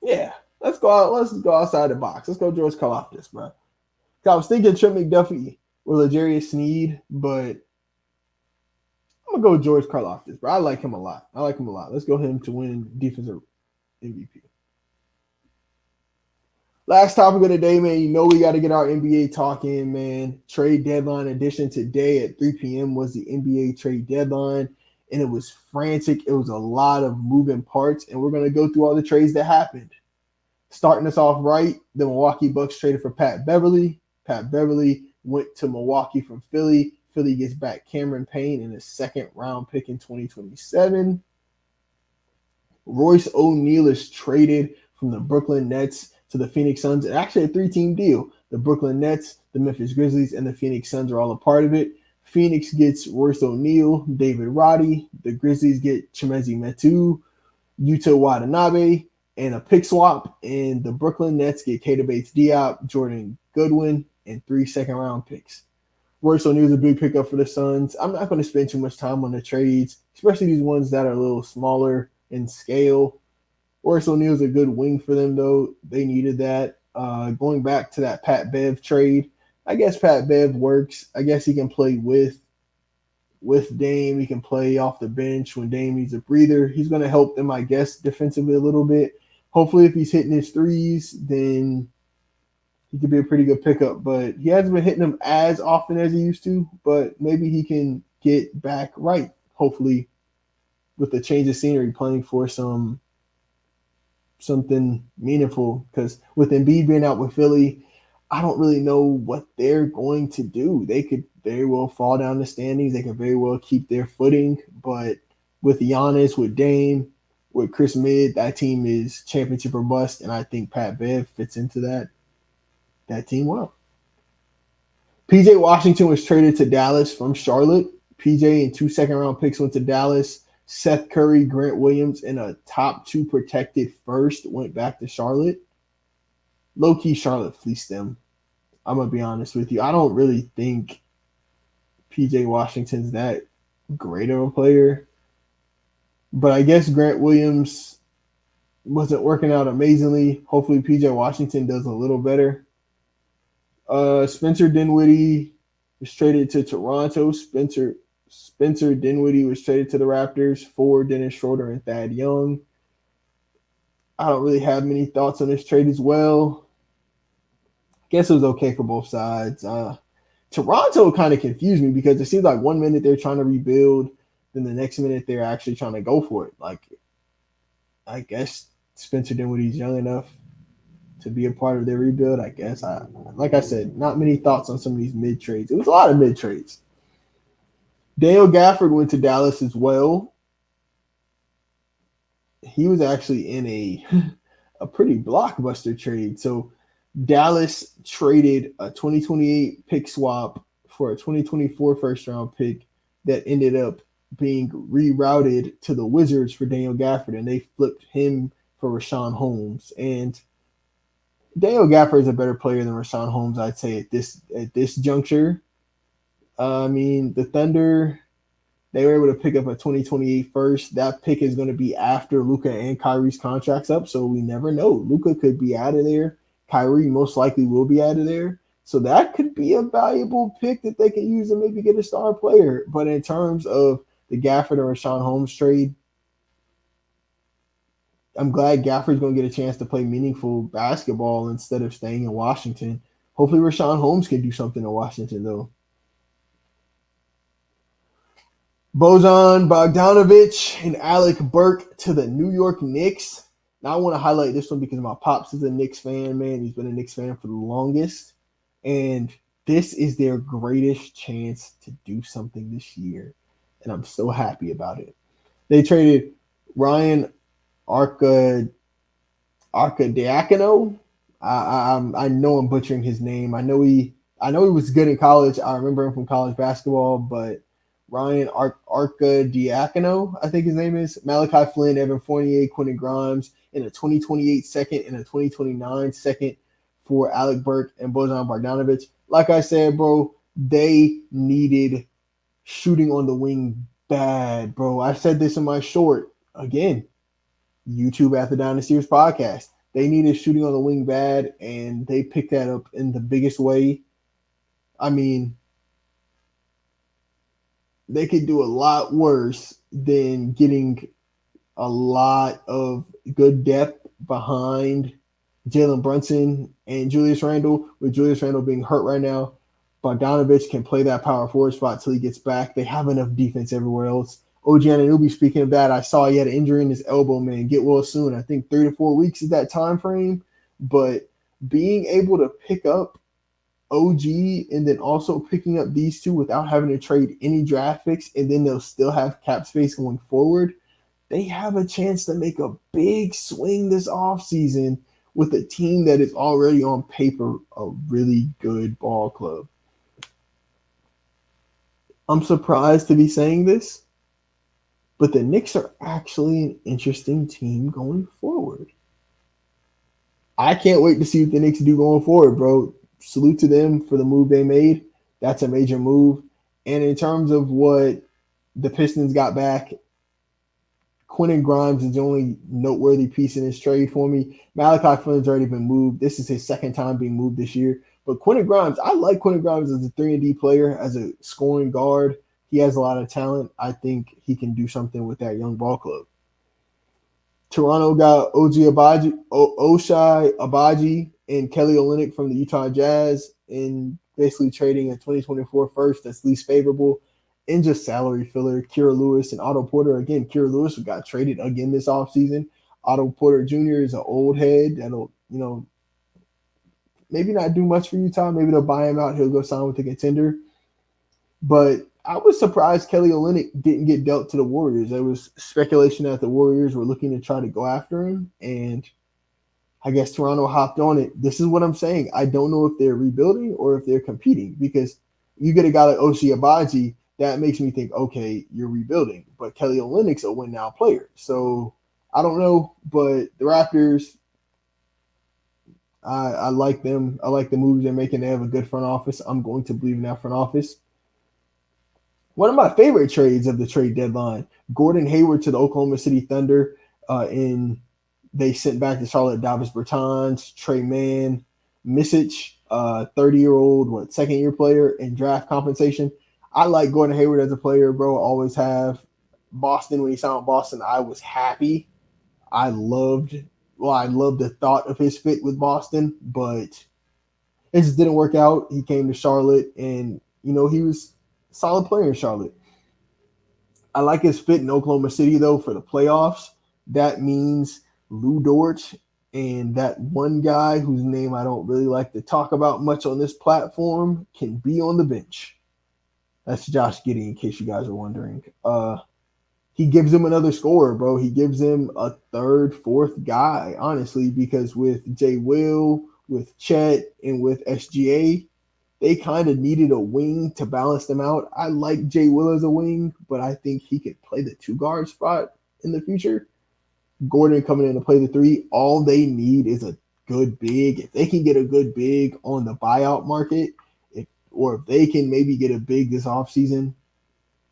A: Yeah, let's go out. Let's go outside the box. Let's go George Karlaftis, bro. I was thinking Trent McDuffie or L'Jarius Sneed, but I'm gonna go George Karlaftis, bro. I like him a lot. Let's go him to win defensive MVP. Last topic of the day, man. You know we got to get our NBA talk in, man. Trade deadline edition today at 3 p.m. was the NBA trade deadline, and it was frantic. It was a lot of moving parts, and we're going to go through all the trades that happened. Starting us off right, the Milwaukee Bucks traded for Pat Beverly. Pat Beverly went to Milwaukee from Philly. Philly gets back Cameron Payne and a second-round pick in 2027. Royce O'Neal is traded from the Brooklyn Nets to the Phoenix Suns. It's actually a 3-team deal. The Brooklyn Nets, the Memphis Grizzlies, and the Phoenix Suns are all a part of it. Phoenix gets Royce O'Neal, David Roddy. The Grizzlies get Chimezie Metu, Yuta Watanabe, and a pick swap. And the Brooklyn Nets get Keita Bates-Diop, Jordan Goodwin, and 3 second-round picks. Royce O'Neal is a big pickup for the Suns. I'm not going to spend too much time on the trades, especially these ones that are a little smaller in scale. Royce O'Neal is a good wing for them, though. They needed that. Going back to that Pat Bev trade, I guess Pat Bev works. I guess he can play with Dame. He can play off the bench when Dame needs a breather. He's going to help them, I guess, defensively a little bit. Hopefully, if he's hitting his threes, then he could be a pretty good pickup. But he hasn't been hitting them as often as he used to. But maybe he can get back right, hopefully, with the change of scenery, playing for something meaningful, because with Embiid being out with Philly, I don't really know what they're going to do. They could very well fall down the standings. They could very well keep their footing. But with Giannis, with Dame, with Chris Mid, that team is championship or bust, and I think Pat Bev fits into that team well. PJ Washington was traded to Dallas from Charlotte. PJ and 2 second-round picks went to Dallas. Seth Curry, Grant Williams, and a top 2 protected first went back to Charlotte. Low-key, Charlotte fleeced them. I'm going to be honest with you. I don't really think PJ Washington's that great of a player. But I guess Grant Williams wasn't working out amazingly. Hopefully PJ Washington does a little better. Spencer Dinwiddie was traded to Toronto. Spencer Dinwiddie was traded to the Raptors for Dennis Schroeder and Thad Young. I don't really have many thoughts on this trade as well. Guess it was okay for both sides. Toronto kind of confused me because it seems like 1 minute they're trying to rebuild, then the next minute they're actually trying to go for it. Like, I guess Spencer Dinwiddie's young enough to be a part of their rebuild. I guess. Like I said, not many thoughts on some of these mid trades. It was a lot of mid trades. Daniel Gafford went to Dallas as well. He was actually in a pretty blockbuster trade. So Dallas traded a 2028 pick swap for a 2024 first round pick that ended up being rerouted to the Wizards for Daniel Gafford, and they flipped him for Rashawn Holmes. And Daniel Gafford is a better player than Rashawn Holmes, I'd say, at this juncture. I mean, the Thunder, they were able to pick up a 2028 first. That pick is going to be after Luka and Kyrie's contracts up, so we never know. Luka could be out of there. Kyrie most likely will be out of there. So that could be a valuable pick that they can use to maybe get a star player. But in terms of the Gafford and Rashawn Holmes trade, I'm glad Gafford's going to get a chance to play meaningful basketball instead of staying in Washington. Hopefully Rashawn Holmes can do something in Washington, though. Bojan Bogdanovic and Alec Burke to the New York Knicks. Now, I want to highlight this one because my pops is a Knicks fan, man. He's been a Knicks fan for the longest. And this is their greatest chance to do something this year. And I'm so happy about it. They traded Ryan Arcadiacono. I know I'm butchering his name. I know he was good in college. I remember him from college basketball, but Ryan Arcadiacono, I think his name is. Malachi Flynn, Evan Fournier, Quentin Grimes, and a 2028 second and a 2029 second for Alec Burke and Bojan Bogdanovic. Like I said, bro, they needed shooting on the wing bad, bro. I said this in my short. Again, YouTube at the Dynastyers podcast. They needed shooting on the wing bad, and they picked that up in the biggest way. I mean, they could do a lot worse than getting a lot of good depth behind Jalen Brunson and Julius Randle. With Julius Randle being hurt right now, Bogdanovic can play that power forward spot till he gets back. They have enough defense everywhere else. OG Anunoby, speaking of that, I saw he had an injury in his elbow, man. Get well soon. I think 3 to 4 weeks is that time frame. But being able to pick up OG and then also picking up these two without having to trade any draft picks, and then they'll still have cap space going forward, they have a chance to make a big swing this offseason with a team that is already on paper a really good ball club. I'm surprised to be saying this, but the Knicks are actually an interesting team going forward. I can't wait to see what the Knicks do going forward, bro. Salute to them for the move they made. That's a major move. And in terms of what the Pistons got back, Quentin Grimes is the only noteworthy piece in this trade for me. Malachi Flynn's already been moved. This is his second time being moved this year. But Quentin Grimes, I like Quentin Grimes as a 3-and-D player, as a scoring guard. He has a lot of talent. I think he can do something with that young ball club. Toronto got Ochai Agbaji and Kelly Olynyk from the Utah Jazz, in basically trading a 2024 first that's least favorable, and just salary filler. Kira Lewis and Otto Porter. Again, Kira Lewis got traded again this offseason. Otto Porter Jr. is an old head that'll, maybe not do much for Utah. Maybe they'll buy him out. He'll go sign with the contender. But I was surprised Kelly Olynyk didn't get dealt to the Warriors. There was speculation that the Warriors were looking to try to go after him, and I guess Toronto hopped on it. This is what I'm saying. I don't know if they're rebuilding or if they're competing, because you get a guy like Ochai Agbaji, that makes me think, okay, you're rebuilding. But Kelly Olynyk's a win now player. So I don't know, but the Raptors, I like them. I like the moves they're making. They have a good front office. I'm going to believe in that front office. One of my favorite trades of the trade deadline, Gordon Hayward to the Oklahoma City Thunder. In They sent back to Charlotte Davis Bertans, Trey Mann, Misic, 30-year-old, second year player in draft compensation. I like Gordon Hayward as a player, bro. Always have. Boston, when he signed with Boston, I was happy. I loved the thought of his fit with Boston, but it just didn't work out. He came to Charlotte, and he was a solid player in Charlotte. I like his fit in Oklahoma City though for the playoffs. That means Lou Dort and that one guy whose name I don't really like to talk about much on this platform can be on the bench. That's Josh Giddey, in case you guys are wondering. He gives him another scorer, bro. He gives him a third, fourth guy, honestly, because with Jay Will, with Chet, and with SGA, they kind of needed a wing to balance them out. I like Jay Will as a wing, but I think he could play the 2 guard spot in the future. Gordon coming in to play the 3. All they need is a good big. If they can get a good big on the buyout market, or if they can maybe get a big this offseason,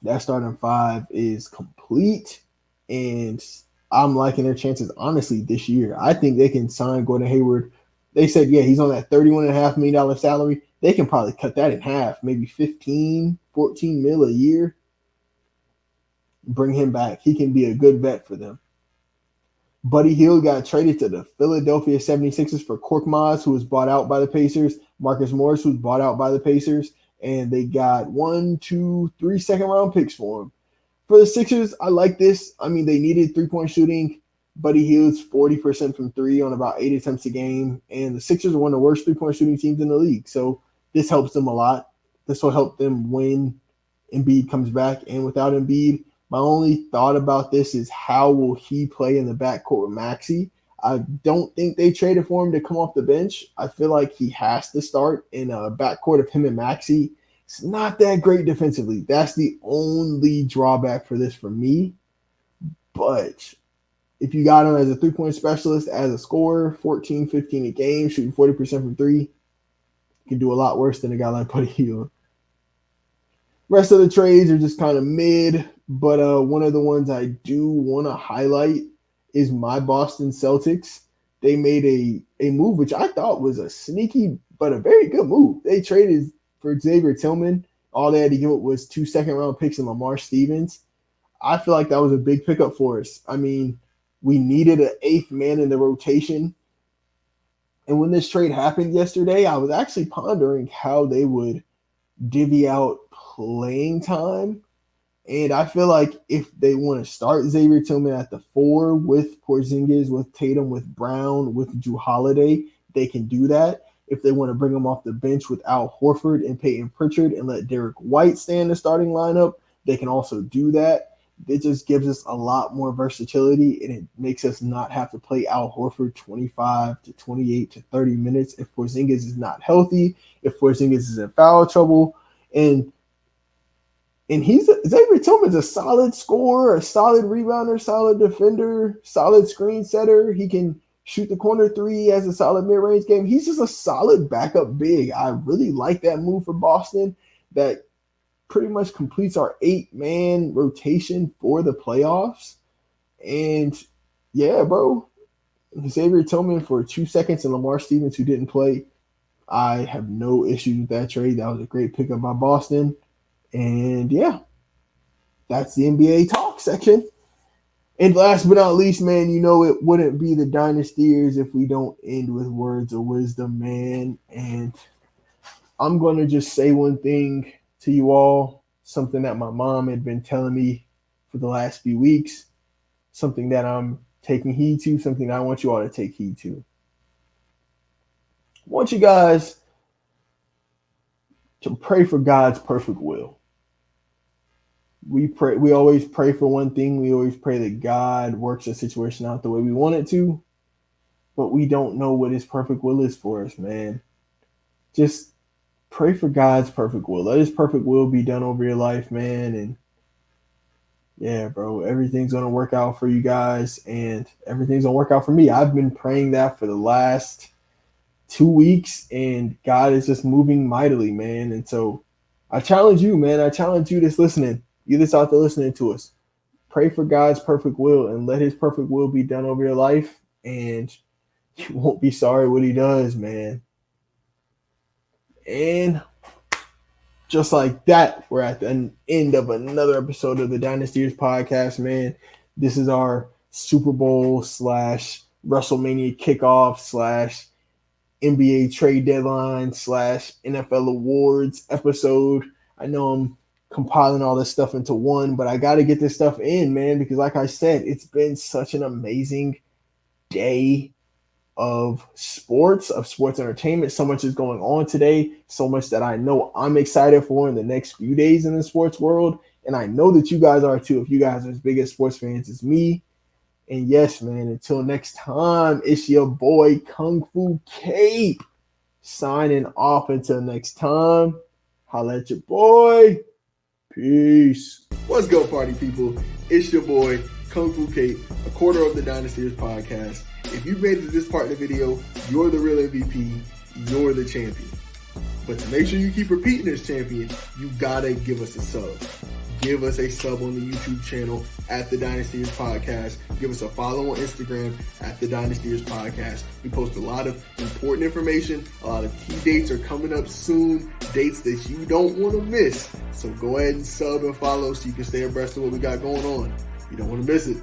A: that starting 5 is complete. And I'm liking their chances, honestly, this year. I think they can sign Gordon Hayward. They said, yeah, he's on that $31.5 million salary. They can probably cut that in half, maybe 15, 14 mil a year. Bring him back. He can be a good vet for them. Buddy Hield got traded to the Philadelphia 76ers for Korkmaz, who was bought out by the Pacers. Marcus Morris, who was bought out by the Pacers. And they got 1, 2, 3 second-round picks for him. For the Sixers, I like this. I mean, they needed three-point shooting. Buddy Hield's 40% from 3 on about 8 attempts a game. And the Sixers are one of the worst three-point shooting teams in the league. So this helps them a lot. This will help them when Embiid comes back. And without Embiid, my only thought about this is how will he play in the backcourt with Maxey? I don't think they traded for him to come off the bench. I feel like he has to start in a backcourt of him and Maxey. It's not that great defensively. That's the only drawback for this for me. But if you got him as a three-point specialist, as a scorer, 14, 15 a game, shooting 40% from 3, you can do a lot worse than a guy like Buddy Hield. Rest of the trades are just kind of mid, but one of the ones I do want to highlight is my Boston Celtics. They made a move, which I thought was a sneaky but a very good move. They traded for Xavier Tillman. All they had to give up was 2 second-round picks and Lamar Stevens. I feel like that was a big pickup for us. I mean, we needed an 8th man in the rotation. And when this trade happened yesterday, I was actually pondering how they would divvy out playing time. And I feel like if they want to start Xavier Tillman at the 4 with Porzingis, with Tatum, with Brown, with Drew Holiday, they can do that. If they want to bring him off the bench with Al Horford and Peyton Pritchard and let Derek White stay in the starting lineup, they can also do that. It just gives us a lot more versatility, and it makes us not have to play Al Horford 25 to 28 to 30 minutes if Porzingis is not healthy, if Porzingis is in foul trouble. And Xavier Tillman's a solid scorer, a solid rebounder, solid defender, solid screen setter. He can shoot the corner 3, has a solid mid-range game. He's just a solid backup big. I really like that move for Boston. That pretty much completes our 8-man rotation for the playoffs. And yeah, bro, Xavier Tillman for 2 seconds and Lamar Stevens, who didn't play. I have no issues with that trade. That was a great pickup by Boston. And yeah, that's the NBA talk section. And last but not least, man, it wouldn't be the Dynastyers if we don't end with words of wisdom, man. And I'm going to just say one thing to you all, something that my mom had been telling me for the last few weeks, something that I'm taking heed to, something that I want you all to take heed to. I want you guys to pray for God's perfect will. We always pray for one thing. We always pray that God works a situation out the way we want it to, but we don't know what his perfect will is for us, man. Just pray for God's perfect will. Let his perfect will be done over your life, man. And yeah, bro, everything's going to work out for you guys, and everything's going to work out for me. I've been praying that for the last 2 weeks, and God is just moving mightily, man. And so I challenge you, man. I challenge you that's listening, you that's out there listening to us. Pray for God's perfect will and let his perfect will be done over your life, and you won't be sorry what he does, man. And just like that, we're at the end of another episode of the Dynastyers podcast, man. This is our Super Bowl / WrestleMania kickoff / NBA trade deadline / NFL awards episode. I know I'm compiling all this stuff into one, but I got to get this stuff in, man, because like I said, it's been such an amazing day of sports entertainment. So much is going on today, so much that I know I'm excited for in the next few days in the sports world, and I know that you guys are too, if you guys are as big as sports fans as me. And yes, man, until next time, it's your boy Kung Fu Cape signing off. Until next time, holla at your boy. Peace. What's good, party people? It's your boy Kung Fu Cape, a quarter of the Dynastyers podcast. If you made it to this part of the video, you're the real MVP. You're the champion. But to make sure you keep repeating as champion, you gotta give us a sub. Give us a sub on the YouTube channel at the Dynastyers Podcast. Give us a follow on Instagram at the Dynastyers Podcast. We post a lot of important information. A lot of key dates are coming up soon. Dates that you don't want to miss. So go ahead and sub and follow so you can stay abreast of what we got going on. You don't want to miss it.